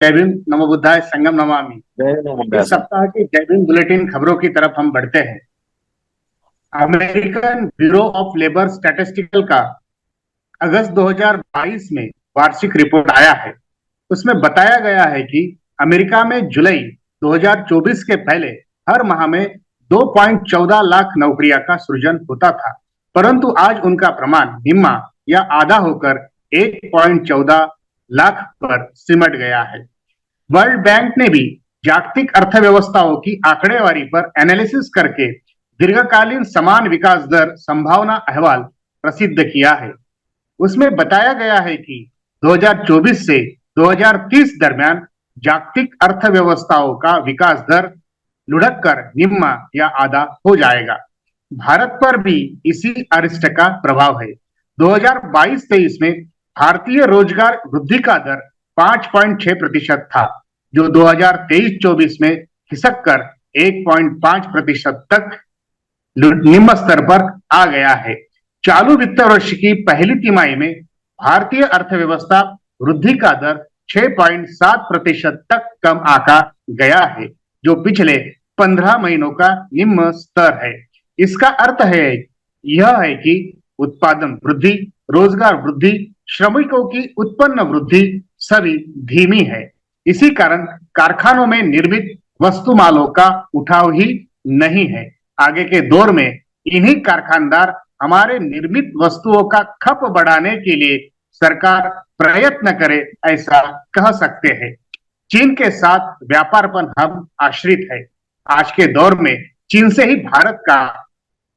जय भीम, नमो बुद्धाय, संगम नमामि। जय नमो। इस सप्ताह की जय भीम बुलेटिन खबरों की तरफ हम बढ़ते हैं। American bureau of labour statistical का अगस्त 2022 में वार्षिक रिपोर्ट आया है। उसमें बताया गया है कि अमेरिका में जुलाई 2024 के पहले हर माह में 2.14 लाख नौकरियां का सृजन होता था, परंतु आज उनका प्रमाण निम्मा या आधा होकर 1.14 लाख पर सिमट गया है। वर्ल्ड बैंक ने भी जागतिक अर्थव्यवस्थाओं की आंकड़ेवारी पर एनालिसिस करके दीर्घकालीन समान विकास दर संभावना अहवाल प्रसिद्ध किया है। उसमें बताया गया है कि 2024 से 2030 दरमियान जागतिक अर्थव्यवस्थाओं का विकास दर लुढ़क कर निम्मा या आधा हो जाएगा। भारत पर भी इसी अरिष्ट का प्रभाव है। 2022-23 में भारतीय रोजगार वृद्धि का दर 5.6% था, जो 2023-24 में खिसक कर 1.5% तक निम्न स्तर पर आ गया है। चालू वित्त वर्ष की पहली तिमाही में भारतीय अर्थव्यवस्था वृद्धि का दर 6.7% तक कम आंका गया है, जो पिछले 15 महीनों का निम्न स्तर है। इसका अर्थ है यह है कि उत्पादन वृद्धि, रोजगार वृद्धि, श्रमिकों की उत्पन्न वृद्धि सभी धीमी है। इसी कारण कारखानों में निर्मित वस्तुमालों का उठाव ही नहीं है। आगे के दौर में इन्हीं कारखानदार हमारे निर्मित वस्तुओं का खप बढ़ाने के लिए सरकार प्रयत्न करे, ऐसा कह सकते हैं। चीन के साथ व्यापार पर हम आश्रित है। आज के दौर में चीन से ही भारत का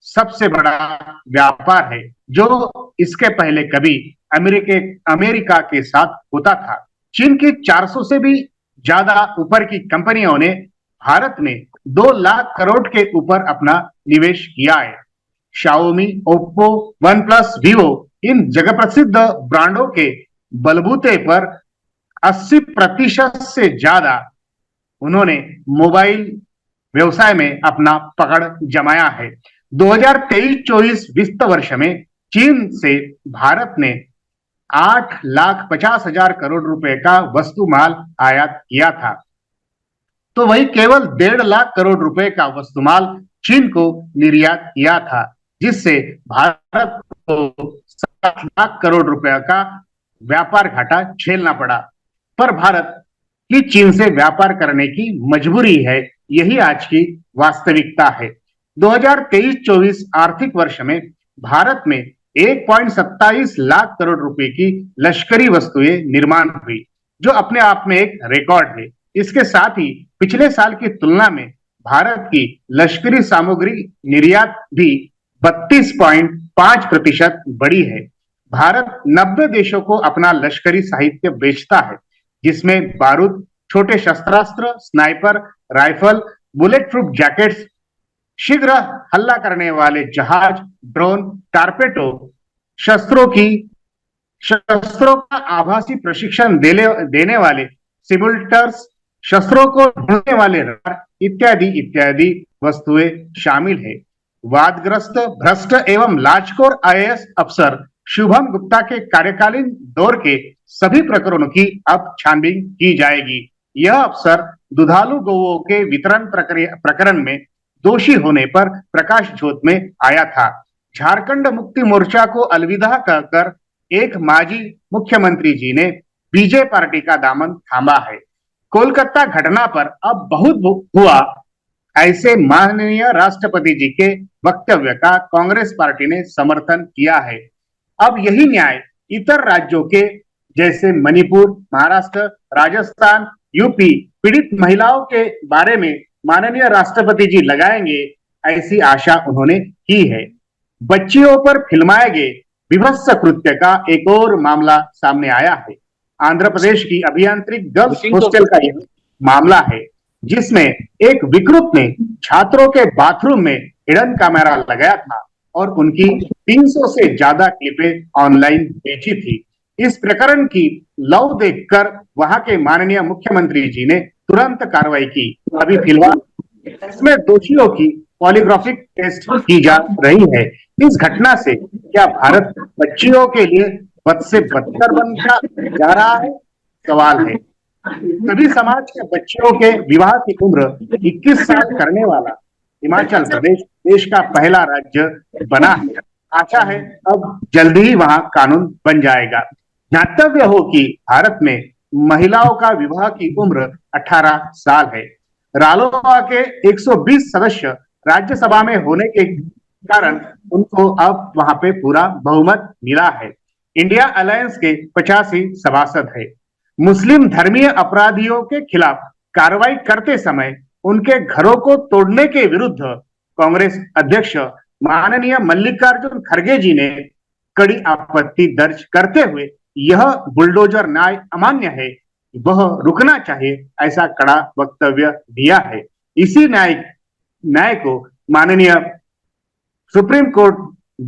सबसे बड़ा व्यापार है, जो इसके पहले कभी अमेरिका के साथ होता था। चीन की 400 से भी ज्यादा ऊपर की कंपनियों ने भारत में 2 लाख करोड़ के ऊपर अपना निवेश किया है। Xiaomi, Oppo, OnePlus, Vivo इन जगह प्रसिद्ध ब्रांडों के बलबूते पर 80% से ज्यादा उन्होंने मोबाइल व्यवसाय में अपना पकड़ जमाया है। 2023-24 वित्त वर्ष में चीन से भारत ने 8,50,000 करोड़ रुपए का वस्तु माल आयात किया था, तो वही केवल 1.5 लाख करोड़ रुपए का वस्तुमाल चीन को निर्यात किया था, जिससे भारत को 7 लाख करोड़ रुपए का व्यापार घाटा झेलना पड़ा। पर भारत की चीन से व्यापार करने की मजबूरी है, यही आज की वास्तविकता है। 2023-24 आर्थिक वर्ष में भारत में 1.27 लाख करोड़ रुपए की लश्करी वस्तुएं निर्माण हुई, जो अपने आप में एक रिकॉर्ड है। इसके साथ ही पिछले साल की तुलना में भारत की लश्करी सामग्री निर्यात भी 32.5% बढ़ी है। भारत 90 देशों को अपना लश्करी साहित्य बेचता है, जिसमें बारूद, छोटे शस्त्रास्त्र, sniper rifle, bullet proof jackets, शीघ्र हल्ला करने वाले जहाज, ड्रोन, टारपेडो, शस्त्रों का आभासी प्रशिक्षण देने वाले सिमुलेटर्स, शस्त्रों को ढूंढने वाले रडार इत्यादि इत्यादि वस्तुएं शामिल है। वादग्रस्त, भ्रष्ट एवं लाजकोर आईएएस अफसर शुभम गुप्ता के कार्यकालीन दौर के सभी प्रकरणों की अब छानबीन की जाएगी। यह अफसर दुधालू गौओं के वितरण प्रकरण में दोषी होने पर प्रकाश झोत में आया था। झारखंड मुक्ति मोर्चा को अलविदा कहकर एक माजी मुख्यमंत्री जी ने बीजेपी पार्टी का दामन थामा है। कोलकाता घटना पर अब बहुत हुआ, ऐसे माननीय राष्ट्रपति जी के वक्तव्य का कांग्रेस पार्टी ने समर्थन किया है। अब यही न्याय इतर राज्यों के जैसे मणिपुर, महाराष्ट्र, राजस्थान, यूपी पीड़ित महिलाओं के बारे में माननीय राष्ट्रपति जी लगाएंगे, ऐसी आशा उन्होंने की है। बच्चियों पर फिल्माए गए विभत्स कृत्य का एक और मामला सामने आया है। आंध्र प्रदेश की अभियांत्रिक गर्ल्स हॉस्टल का यह मामला है, जिसमें एक विकृत ने छात्रों के बाथरूम में हिडन कैमरा लगाया था और उनकी 300 से ज्यादा क्लिपें ऑनलाइन बेची थी। इस प्रकरण की लौ देखकर वहां के माननीय मुख्यमंत्री जी ने तुरंत कार्रवाई की। अभी फिलहाल इसमें दोषियों की पॉलीग्राफिक टेस्ट की जा रही है। इस घटना से क्या भारत बच्चियों के लिए बद से बदतर बनता जा रहा है? सवाल है। सभी समाज के बच्चों के विवाह की उम्र 21 साल करने वाला हिमाचल प्रदेश देश का पहला राज्य बना है। आशा है अब जल्दी ही वहां कानून बन जाएगा। ध्यातव्य हो कि भारत में महिलाओं का विवाह की उम्र 18 साल है। रालोआ के 120 सदस्य राज्यसभा में होने के कारण उनको अब वहां पे पूरा बहुमत मिला है। इंडिया अलायंस के 85 सभासद है। मुस्लिम धर्मीय अपराधियों के खिलाफ कार्रवाई करते समय उनके घरों को तोड़ने के विरुद्ध कांग्रेस अध्यक्ष माननीय मल्लिकार्जुन खड़गे जी ने कड़ी आपत्ति दर्ज करते हुए यह बुलडोजर न्याय अमान्य है, वह रुकना चाहिए, ऐसा कड़ा वक्तव्य दिया है। इसी न्याय को माननीय सुप्रीम कोर्ट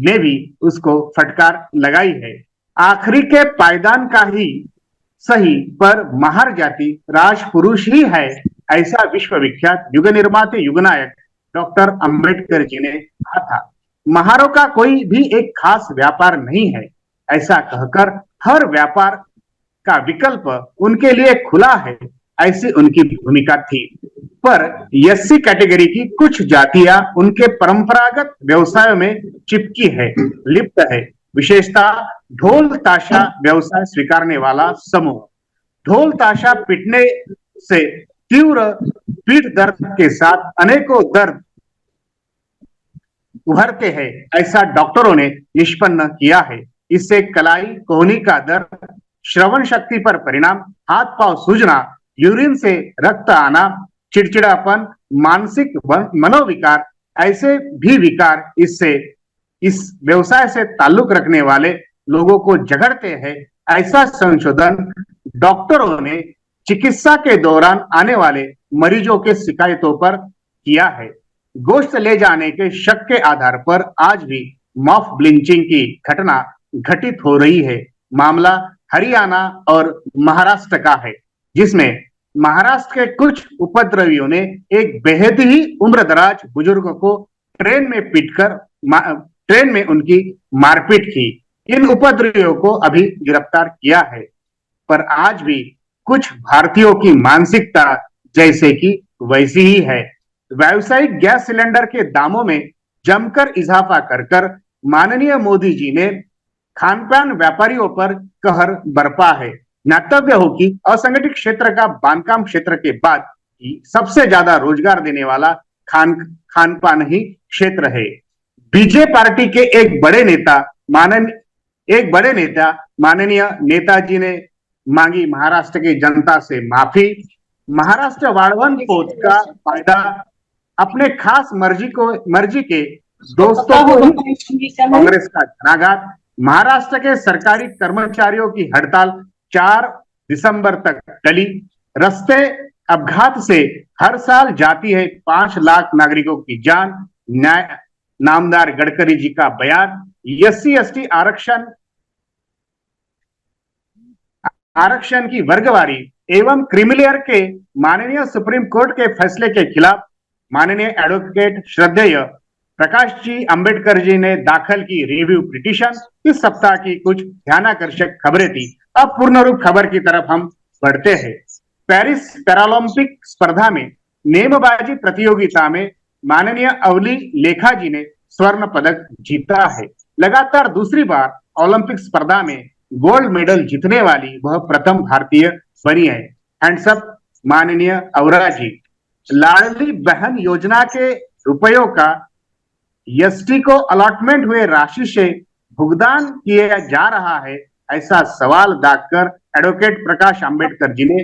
ने भी उसको फटकार लगाई है। आखिरी के पायदान का ही सही पर महार जाति राजपुरुष ही है, ऐसा विश्वविख्यात युग निर्माते युगनायक डॉक्टर अंबेडकर जी ने कहा था। महारों का कोई भी एक खास व्यापार नहीं है, ऐसा कहकर हर व्यापार का विकल्प उनके लिए खुला है, ऐसी उनकी भूमिका थी। पर एससी कैटेगरी की कुछ जातियां उनके परंपरागत व्यवसायों में चिपकी है, लिप्त है। विशेषता ढोल ताशा व्यवसाय स्वीकारने वाला समूह। ढोल ताशा पीटने से तीव्र पीठ दर्द के साथ अनेकों दर्द उभरते हैं, ऐसा डॉक्टरों ने निष्पन्न किया है। इससे कलाई कोहनी का दर्द, श्रवण शक्ति पर परिणाम, हाथ पांव सूजना, यूरिन से रक्त आना, चिड़चिड़ापन, मानसिक मनोविकार, ऐसे भी विकार इस व्यवसाय से ताल्लुक रखने वाले लोगों को जगड़ते हैं, ऐसा संशोधन डॉक्टरों ने चिकित्सा के दौरान आने वाले मरीजों के शिकायतों पर किया है। गोश्त ले जाने के शक के आधार पर आज भी मॉफ ब्लिंचिंग की घटना घटित हो रही है। मामला हरियाणा और महाराष्ट्र का है, जिसमें महाराष्ट्र के कुछ उपद्रवियों ने एक बेहद ही उम्रदराज बुजुर्ग को ट्रेन में उनकी मारपीट की। इन उपद्रवियों को अभी गिरफ्तार किया है, पर आज भी कुछ भारतीयों की मानसिकता जैसे कि वैसी ही है। व्यावसायिक गैस सिलेंडर के दामों में जमकर इजाफा कर माननीय मोदी जी ने खानपान व्यापारियों पर कहर बरपा है। ज्ञातव्य हो कि असंगठित क्षेत्र का बांधकाम क्षेत्र के बाद सबसे ज्यादा रोजगार देने वाला खानपान ही क्षेत्र है। बीजेपी पार्टी के एक बड़े नेता माननीय नेताजी ने मांगी महाराष्ट्र की जनता से माफी। महाराष्ट्र वाड़वन पोत का फायदा अपने खास मर्जी के दोस्तों को कांग्रेस का घनाघात। महाराष्ट्र के सरकारी कर्मचारियों की हड़ताल 4 दिसंबर तक टली। रास्ते अपघात से हर साल जाती है 5 लाख नागरिकों की जान। नामदार गडकरी जी का बयान। एससी एसटी आरक्षण की वर्गवारी एवं क्रीमिलेयर के माननीय सुप्रीम कोर्ट के फैसले के खिलाफ माननीय एडवोकेट श्रद्धेय प्रकाश जी अंबेडकर जी ने दाखिल की रिव्यू पिटीशन। इस सप्ताह की कुछ ध्यानाकर्षक खबरें थी। अब पूर्ण रूप खबर की तरफ हम बढ़ते हैं। पेरिस पैरालंपिक स्पर्धा में नेमबाजी प्रतियोगिता में माननीय अवली लेखा जी ने स्वर्ण पदक जीता है। लगातार दूसरी बार ओलंपिक स्पर्धा में गोल्ड मेडल जीतने वाली वह प्रथम भारतीय बनी है। हैंड्स अप माननीय अवरा जी। लाडली बहन योजना के रुपयों का एसटी को अलॉटमेंट हुए राशि से भुगतान किया जा रहा है, ऐसा सवाल दागकर एडवोकेट प्रकाश अंबेडकर जी ने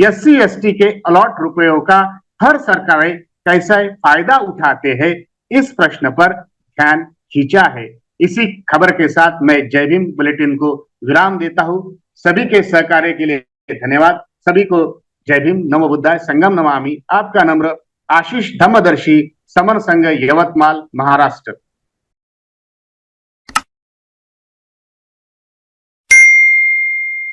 एससी एसटी के अलॉट रुपयों का हर सरकारें कैसे फायदा उठाते हैं, इस प्रश्न पर ध्यान खींचा है। इसी खबर के साथ मैं जय भीम बुलेटिन को विराम देता हूं। सभी के सहकार्य के लिए धन्यवाद। सभी को जय भीम। नमो बुद्धाय। संगम नमामि। आपका नम्र आशीष धम्मदर्शी समर संघ यवतमाल महाराष्ट्र।